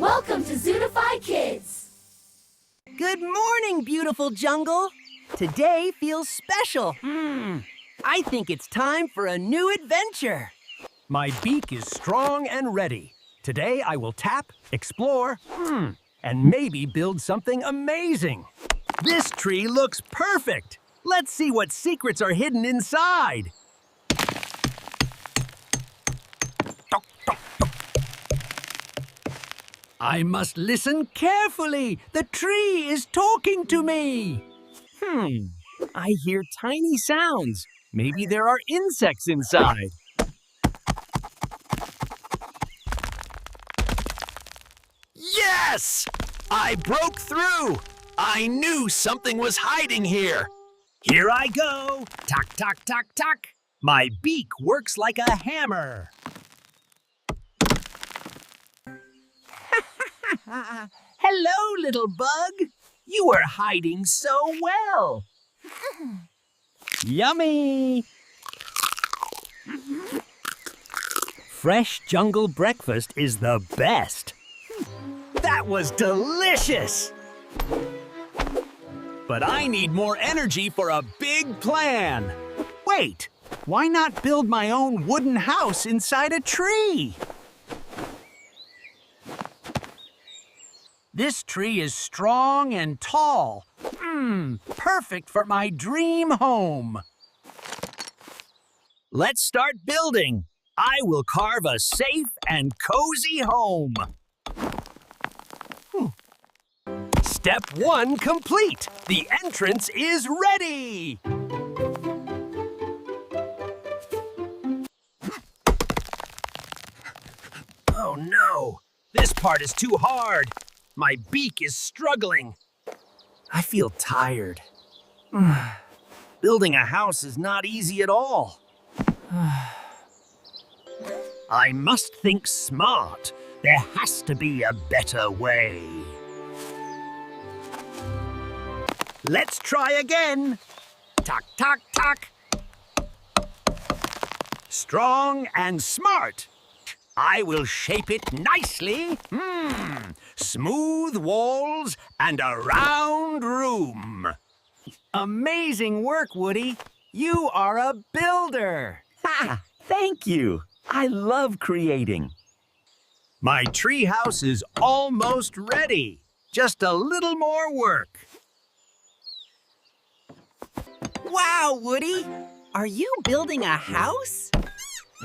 Welcome to Zoonify Kids! Good morning, beautiful jungle. Today feels special. I think it's time for a new adventure. My beak is strong and ready. Today I will tap, explore, and maybe build something amazing. This tree looks perfect. Let's see what secrets are hidden inside. I must listen carefully. The tree is talking to me. I hear tiny sounds. Maybe there are insects inside. Yes! I broke through. I knew something was hiding here. Here I go. Tock, tock, tock, tock. My beak works like a hammer. Hello, little bug. You are hiding so well. Yummy! Fresh jungle breakfast is the best. That was delicious! But I need more energy for a big plan. Wait, why not build my own wooden house inside a tree? This tree is strong and tall. Perfect for my dream home. Let's start building. I will carve a safe and cozy home. Step 1 complete. The entrance is ready. Oh no, this part is too hard. My beak is struggling. I feel tired. Building a house is not easy at all. I must think smart. There has to be a better way. Let's try again. Tock, tock, tock. Strong and smart. I will shape it nicely. Smooth walls and a round room. Amazing work, Woody. You are a builder. Ha! Thank you. I love creating. My treehouse is almost ready. Just a little more work. Wow, Woody. Are you building a house?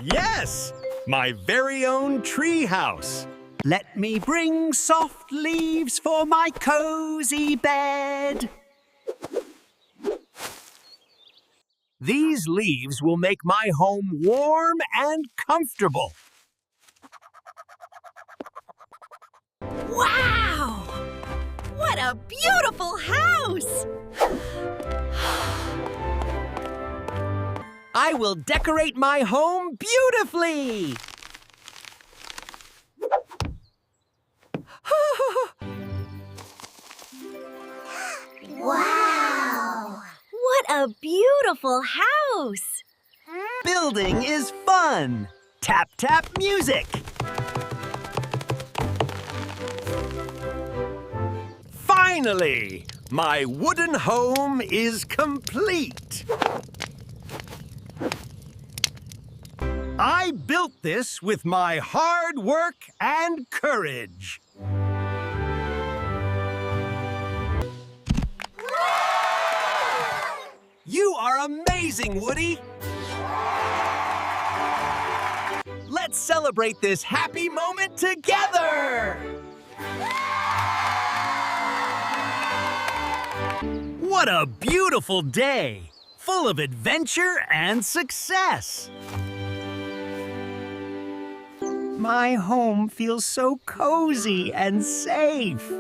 Yes, my very own treehouse. Let me bring soft leaves for my cozy bed. These leaves will make my home warm and comfortable. Wow! What a beautiful house! I will decorate my home beautifully. Wow! What a beautiful house! Building is fun. Tap, tap music. Finally, my wooden home is complete. I built this with my hard work and courage. You are amazing, Woody! Let's celebrate this happy moment together! What a beautiful day! Full of adventure and success! My home feels so cozy and safe.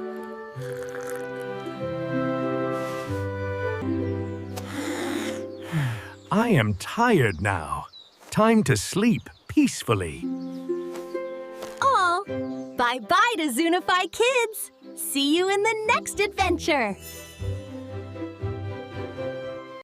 I am tired now. Time to sleep peacefully. Oh, bye-bye to Zoonify Kids. See you in the next adventure.